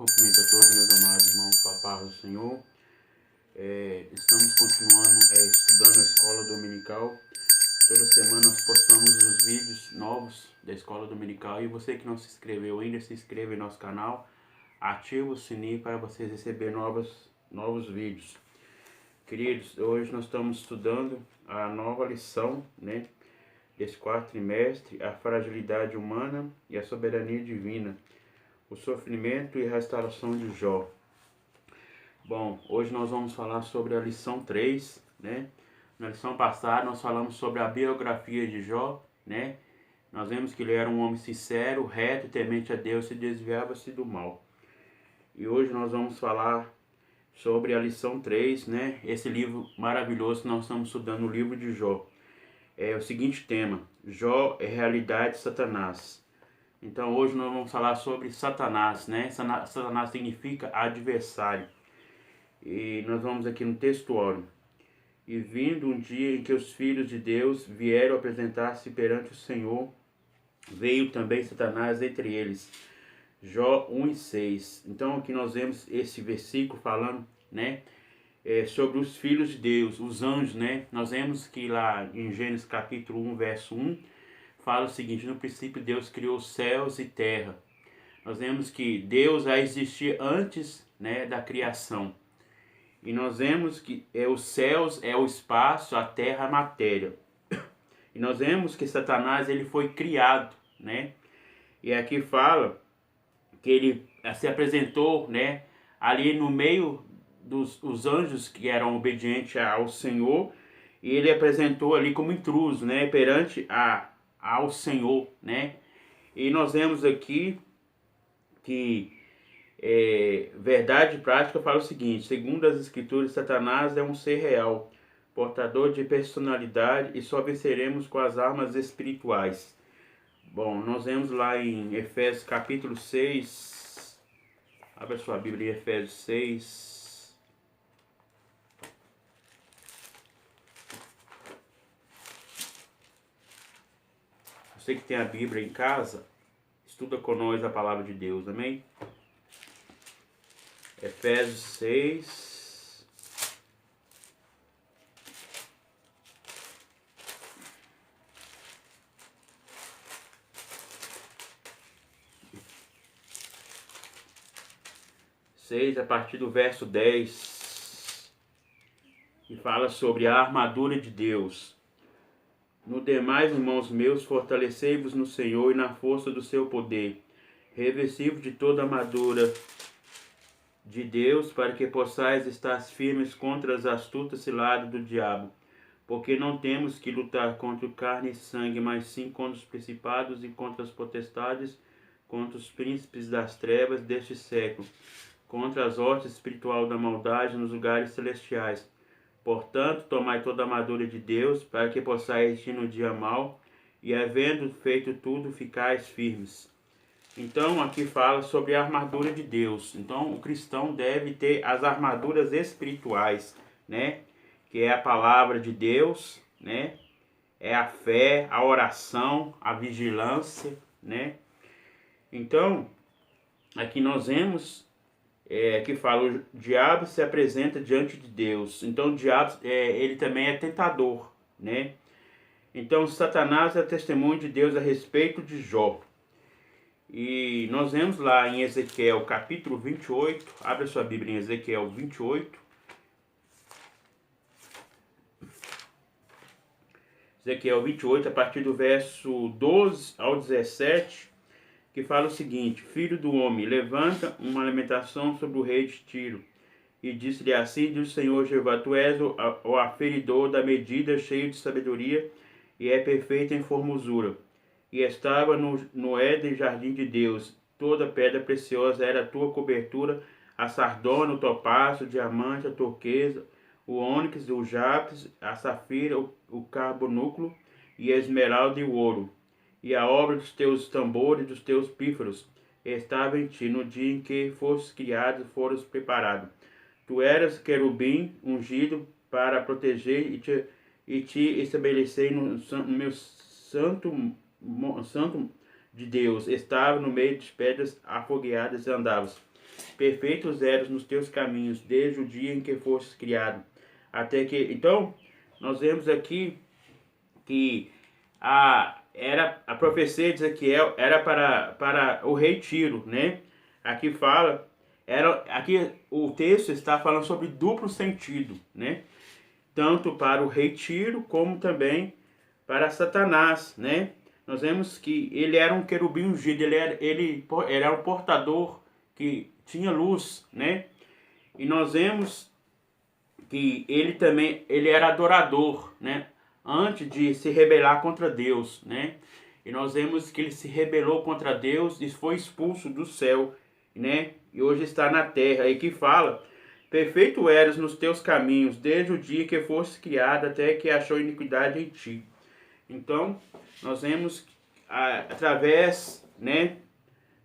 Cumprimento a todos, meus amados irmãos, com a paz do Senhor. Estamos continuando estudando a escola dominical. Toda semana nós postamos os vídeos novos da escola dominical. E você que não se inscreveu ainda, se inscreva em nosso canal. Ativa o sininho para vocês receberem novos vídeos. Queridos, hoje nós estamos estudando a nova lição, desse quarto trimestre, a fragilidade humana e a soberania divina. O sofrimento e a restauração de Jó. Bom, hoje nós vamos falar sobre a lição 3, Na lição passada nós falamos sobre a biografia de Jó, Nós vemos que ele era um homem sincero, reto, temente a Deus e desviava-se do mal. E hoje nós vamos falar sobre a lição 3, Esse livro maravilhoso que nós estamos estudando, o livro de Jó. É o seguinte tema: Jó é realidade de Satanás. Então hoje nós vamos falar sobre Satanás, Satanás significa adversário. E nós vamos aqui no textuário. E vindo um dia em que os filhos de Deus vieram apresentar-se perante o Senhor, veio também Satanás entre eles. Jó 1:6. Então aqui nós vemos esse versículo falando, sobre os filhos de Deus, os anjos, Nós vemos que lá em Gênesis capítulo 1, verso 1, fala o seguinte: no princípio Deus criou céus e terra. Nós vemos que Deus já existia antes, da criação. E nós vemos que os céus é o espaço, a terra a matéria. E nós vemos que Satanás ele foi criado, E aqui fala que ele se apresentou, ali no meio dos anjos que eram obedientes ao Senhor, e ele apresentou ali como intruso, perante ao Senhor, E nós vemos aqui que verdade prática fala o seguinte: segundo as escrituras, Satanás é um ser real, portador de personalidade, e só venceremos com as armas espirituais. Bom, nós vemos lá em Efésios capítulo 6, abra sua Bíblia em Efésios 6. Você que tem a Bíblia em casa, estuda com nós a palavra de Deus, amém? Efésios 6. A partir do verso 10, que fala sobre a armadura de Deus. No demais, irmãos meus, fortalecei-vos no Senhor e na força do seu poder. Revesti-vos de toda a armadura de Deus, para que possais estar firmes contra as astutas ciladas do diabo. Porque não temos que lutar contra carne e sangue, mas sim contra os principados e contra as potestades, contra os príncipes das trevas deste século, contra as hostes espirituais da maldade nos lugares celestiais. Portanto, tomai toda a armadura de Deus, para que possais resistir no dia mau, e havendo feito tudo, ficais firmes. Então, aqui fala sobre a armadura de Deus. Então, o cristão deve ter as armaduras espirituais, Que é a palavra de Deus, É a fé, a oração, a vigilância, Então, aqui nós vemos que fala: o diabo se apresenta diante de Deus. Então o diabo ele também é tentador, Então Satanás é testemunho de Deus a respeito de Jó. E nós vemos lá em Ezequiel capítulo 28, abre a sua Bíblia em Ezequiel 28. Ezequiel 28, a partir do verso 12 ao 17, que fala o seguinte: filho do homem, levanta uma lamentação sobre o rei de Tiro, e disse-lhe assim: diz o Senhor Jeová, tu és o aferidor da medida, cheio de sabedoria, e é perfeito em formosura. E estava no Éden, jardim de Deus, toda pedra preciosa era a tua cobertura, a sardônia, o topázio, o diamante, a turquesa, o ônix, o jápis, a safira, o carbonúculo, e a esmeralda e o ouro. E a obra dos teus tambores, dos teus pífaros, estava em ti, no dia em que fostes criado, foras preparado. Tu eras querubim ungido para proteger e te estabelecei no meu santo de Deus. Estava no meio de pedras afogueadas e andavas. perfeitos eras nos teus caminhos, desde o dia em que fostes criado, até que... Então, nós vemos aqui que a profecia de Ezequiel era para o rei Tiro, né? Aqui fala, aqui o texto está falando sobre duplo sentido, né? Tanto para o rei Tiro, como também para Satanás, né? Nós vemos que ele era um querubim ungido, ele era um portador que tinha luz, né? E nós vemos que ele era adorador, né? Antes de se rebelar contra Deus, né? E nós vemos que ele se rebelou contra Deus e foi expulso do céu, né? E hoje está na terra. E que fala: perfeito eras nos teus caminhos, desde o dia que foste criado, até que achou iniquidade em ti. Então, nós vemos através, né,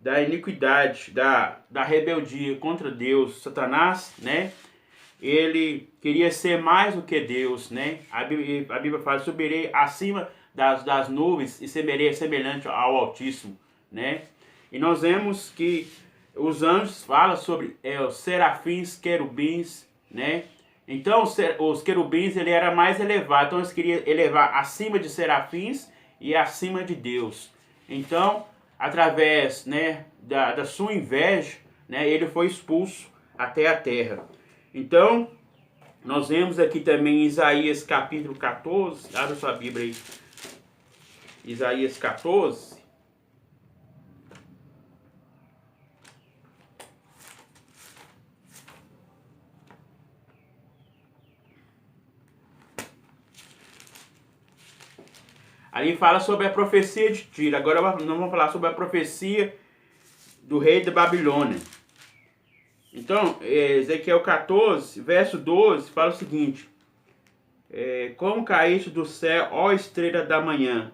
da iniquidade, da rebeldia contra Deus, Satanás, né? Ele queria ser mais do que Deus, né? A Bíblia fala: subirei acima das nuvens e serei semelhante ao Altíssimo, né? E nós vemos que os anjos falam sobre os serafins, querubins, né? Então os querubins, ele era mais elevado, então eles queriam elevar acima de serafins e acima de Deus. Então, através, né, da sua inveja, né, ele foi expulso até a terra. Então, nós vemos aqui também Isaías capítulo 14, abre sua Bíblia aí, Isaías 14. Ali fala sobre a profecia de Tiro. Agora nós vamos falar sobre a profecia do rei da Babilônia. Então, Ezequiel 14, verso 12, fala o seguinte: como caíste do céu, ó estrela da manhã,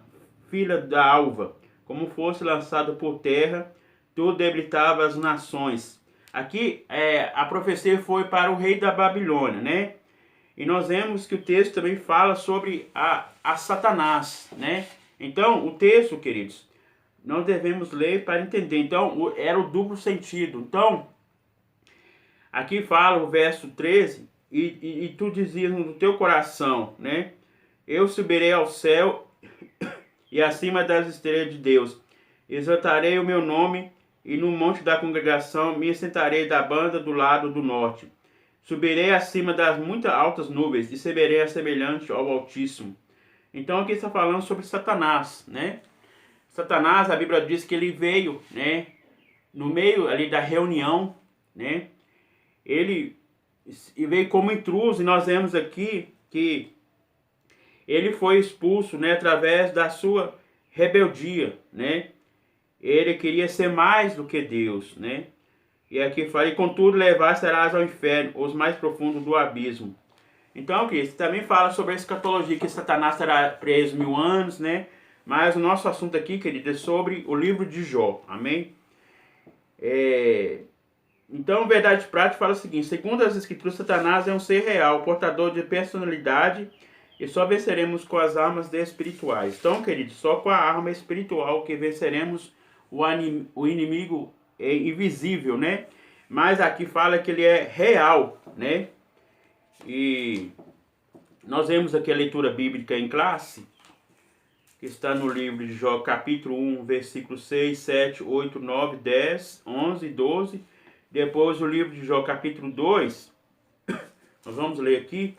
filha da alva, como fosse lançado por terra, tu debilitava as nações. Aqui a profecia foi para o rei da Babilônia, né? E nós vemos que o texto também fala sobre a Satanás, né? Então, o texto, queridos, nós devemos ler para entender. Então, era o duplo sentido. Então, aqui fala o verso 13, e tu dizias no teu coração, né? Eu subirei ao céu e acima das estrelas de Deus. Exaltarei o meu nome, e no monte da congregação me sentarei da banda do lado do norte. Subirei acima das muitas altas nuvens e serei semelhante ao Altíssimo. Então aqui está falando sobre Satanás, né? Satanás, a Bíblia diz que ele veio, né, no meio ali da reunião, né? Ele veio como intruso, e nós vemos aqui que ele foi expulso, né, através da sua rebeldia, né? Ele queria ser mais do que Deus, né? E aqui fala: e contudo levar serás ao inferno, os mais profundos do abismo. Então, Cristo também fala sobre a escatologia, que Satanás será preso 1000 anos, né? Mas o nosso assunto aqui, querido, é sobre o livro de Jó, amém? Então, verdade prática fala o seguinte: segundo as escrituras, Satanás é um ser real, portador de personalidade, e só venceremos com as armas espirituais. Então, querido, só com a arma espiritual que venceremos o inimigo invisível, né? Mas aqui fala que ele é real, né? E nós vemos aqui a leitura bíblica em classe, que está no livro de Jó, capítulo 1, versículos 6, 7, 8, 9, 10, 11, 12. Depois o livro de Jó, capítulo 2, nós vamos ler aqui,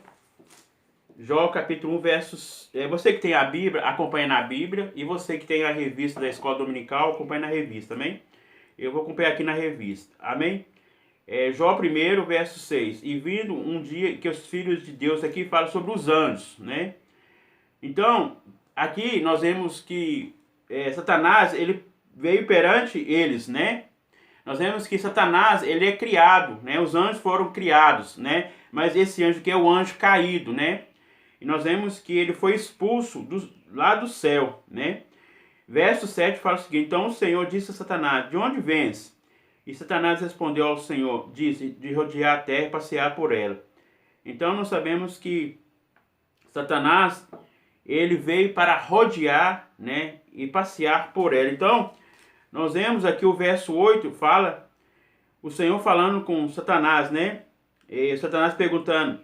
Jó, capítulo 1, versos... você que tem a Bíblia, acompanha na Bíblia, e você que tem a revista da Escola Dominical, acompanha na revista, amém? Eu vou acompanhar aqui na revista, amém? Jó 1, verso 6. E vindo um dia que os filhos de Deus, aqui fala sobre os anjos, né? Então, aqui nós vemos que Satanás, ele veio perante eles, né? Nós vemos que Satanás, ele é criado, né? Os anjos foram criados, né? Mas esse anjo que é o anjo caído, né? E nós vemos que ele foi expulso lá do céu, né? Verso 7 fala o seguinte: então o Senhor disse a Satanás: de onde vens? E Satanás respondeu ao Senhor, disse: de rodear a terra e passear por ela. Então nós sabemos que Satanás, ele veio para rodear, né, e passear por ela. Então, nós vemos aqui o verso 8, fala: o Senhor falando com Satanás, né? E Satanás perguntando: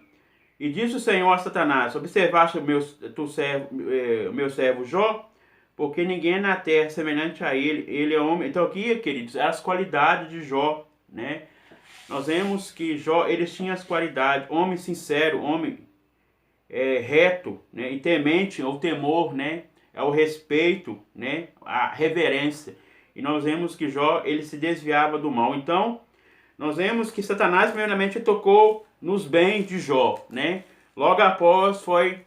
e disse o Senhor a Satanás: observaste o meu servo Jó? Porque ninguém na terra é semelhante a ele, ele é homem. Então aqui, queridos, as qualidades de Jó, né? Nós vemos que Jó, ele tinha as qualidades: homem sincero, homem reto, né? E temente, o temor, né? É o respeito, né? A reverência. E nós vemos que Jó, ele se desviava do mal. Então, nós vemos que Satanás primeiramente tocou nos bens de Jó, né? Logo após foi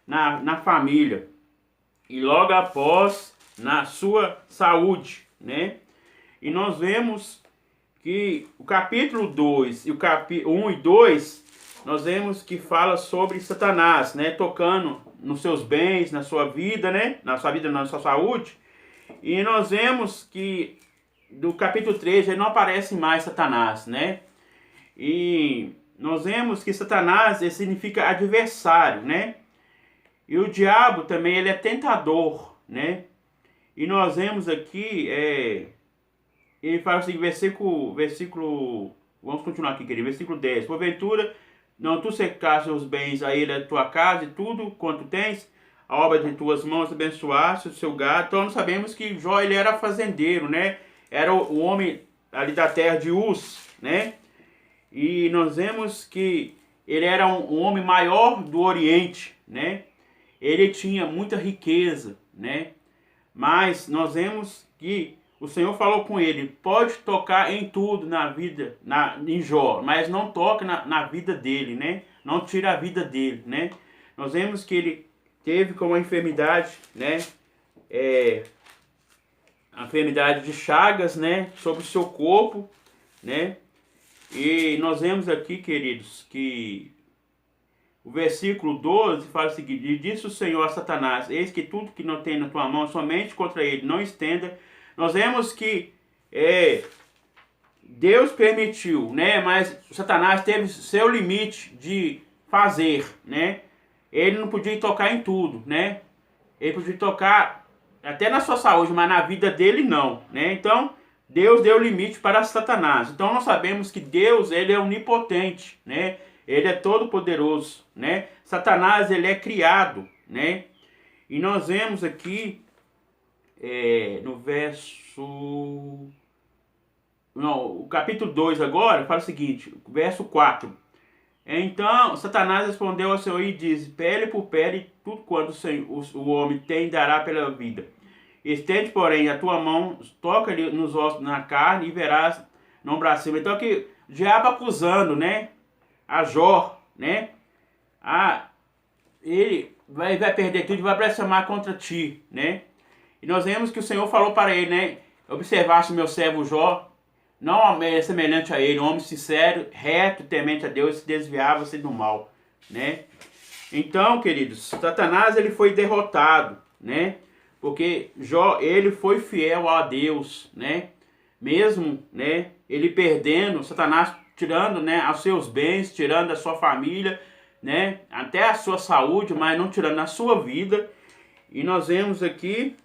na família. E logo após na sua saúde, né? E nós vemos que o capítulo 2 e o capítulo 1 e 2, nós vemos que fala sobre Satanás, né? Tocando nos seus bens, na sua vida, né? Na sua vida, na sua saúde. E nós vemos que do capítulo 3 ele não aparece mais Satanás, né? E nós vemos que Satanás ele significa adversário, né? E o diabo também ele é tentador, né? E nós vemos aqui, ele fala assim, versículo, vamos continuar aqui, querido, versículo 10. Porventura, não tu secaste os bens a ele, a tua casa e tudo quanto tens, a obra de tuas mãos abençoaste o seu gado. Então nós sabemos que Jó ele era fazendeiro, né? Era o homem ali da terra de Uz, né? E nós vemos que ele era um homem maior do Oriente, né? Ele tinha muita riqueza, né? Mas nós vemos que o Senhor falou com ele: pode tocar em tudo na vida, em Jó, mas não toque na vida dele, né? Não tira a vida dele, né? Nós vemos que ele teve como enfermidade, né? A enfermidade de Chagas, né? Sobre o seu corpo, né? E nós vemos aqui, queridos, que o versículo 12 fala o seguinte: e disse o Senhor a Satanás: eis que tudo que não tem na tua mão, somente contra ele não estenda. Nós vemos que Deus permitiu, né? Mas Satanás teve seu limite de fazer, né? Ele não podia tocar em tudo, né? Ele podia tocar até na sua saúde, mas na vida dele não, né? Então, Deus deu limite para Satanás. Então, nós sabemos que Deus, ele é onipotente, né? Ele é todo poderoso, né? Satanás, ele é criado, né? E nós vemos aqui no o capítulo 2 agora, fala o seguinte, verso 4. Então Satanás respondeu ao Senhor e disse: pele por pele, tudo quanto o homem tem dará pela vida. Estende, porém, a tua mão, toca-lhe nos ossos, na carne, e verás não para cima. Então que o diabo acusando, né? A Jó, né? Ele vai perder tudo e vai blasfemar contra ti, né? E nós vemos que o Senhor falou para ele, né? Observaste meu servo Jó, não é semelhante a ele, um homem sincero, reto, temente a Deus, se desviava-se do mal, né? Então, queridos, Satanás ele foi derrotado, né? Porque Jó, ele foi fiel a Deus, né? Mesmo, né, ele perdendo, Satanás tirando, né, os seus bens, tirando a sua família, né, até a sua saúde, mas não tirando a sua vida. E nós vemos aqui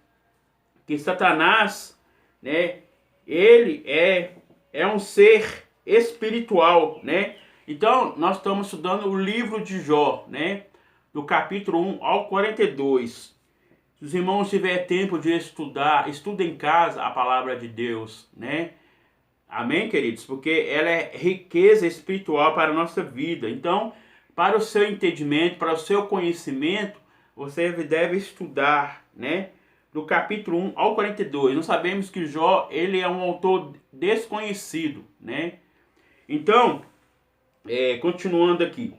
que Satanás, né, ele é um ser espiritual, né? Então, nós estamos estudando o livro de Jó, né, do capítulo 1 ao 42. Se os irmãos tiverem tempo de estudar, estuda em casa a palavra de Deus, né? Amém, queridos? Porque ela é riqueza espiritual para a nossa vida. Então, para o seu entendimento, para o seu conhecimento, você deve estudar, né? Do capítulo 1 ao 42. Nós sabemos que Jó, ele é um autor desconhecido, né? Então, continuando aqui.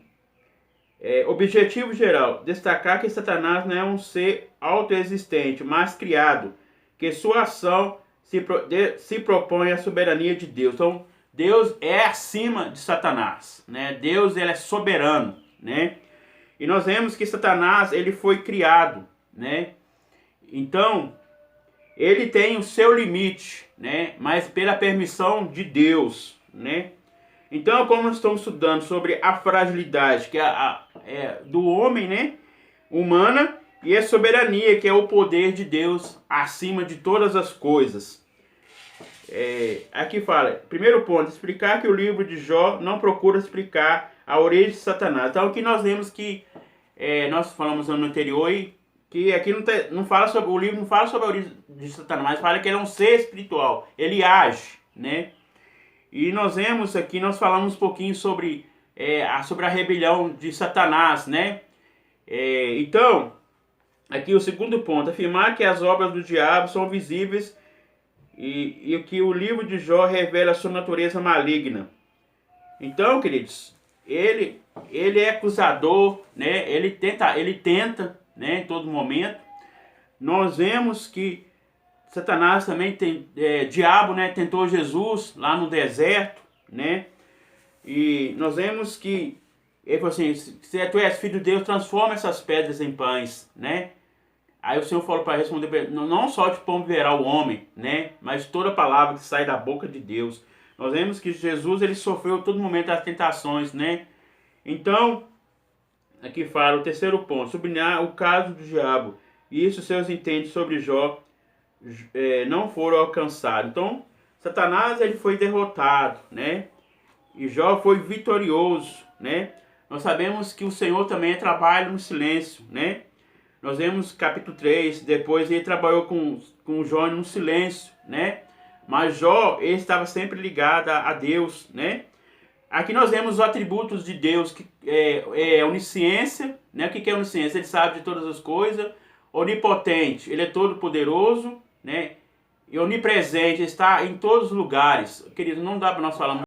Objetivo geral: destacar que Satanás não é um ser autoexistente, mas criado, que sua ação se propõe à soberania de Deus. Então, Deus é acima de Satanás, né? Deus, ele é soberano, né? E nós vemos que Satanás, ele foi criado, né? Então, ele tem o seu limite, né? Mas pela permissão de Deus, né? Então, como nós estamos estudando sobre a fragilidade, que é do homem, né? Humana, e a soberania, que é o poder de Deus acima de todas as coisas. Aqui fala, primeiro ponto, explicar que o livro de Jó não procura explicar a origem de Satanás. Então aqui nós vemos que, nós falamos no ano anterior, que aqui não fala sobre, o livro não fala sobre a origem de Satanás, mas fala que ele é um ser espiritual, ele age, né? E nós vemos aqui, nós falamos um pouquinho sobre a rebelião de Satanás, né? Então, aqui o segundo ponto, afirmar que as obras do diabo são visíveis e que o livro de Jó revela a sua natureza maligna. Então, queridos, ele é acusador, né? Ele tenta, né, em todo momento. Nós vemos que Satanás também diabo, né, tentou Jesus lá no deserto, né? E nós vemos que ele falou assim, se tu és filho de Deus, transforma essas pedras em pães, né? Aí o Senhor falou para responder, não só de pão viverá o homem, né? Mas toda palavra que sai da boca de Deus. Nós vemos que Jesus, ele sofreu todo momento as tentações, né? Então, aqui fala o terceiro ponto, sublinhar o caso do diabo. E isso seus intentes sobre Jó não foram alcançados. Então, Satanás, ele foi derrotado, né? E Jó foi vitorioso, né? Nós sabemos que o Senhor também trabalha no silêncio, né? Nós vemos capítulo 3, depois ele trabalhou com Jó no silêncio, né? Mas Jó, ele estava sempre ligado a Deus, né? Aqui nós vemos os atributos de Deus, que é onisciência, né? O que é onisciência? Ele sabe de todas as coisas. Onipotente, ele é todo poderoso, né? E onipresente, está em todos os lugares. Querido, não dá para nós falar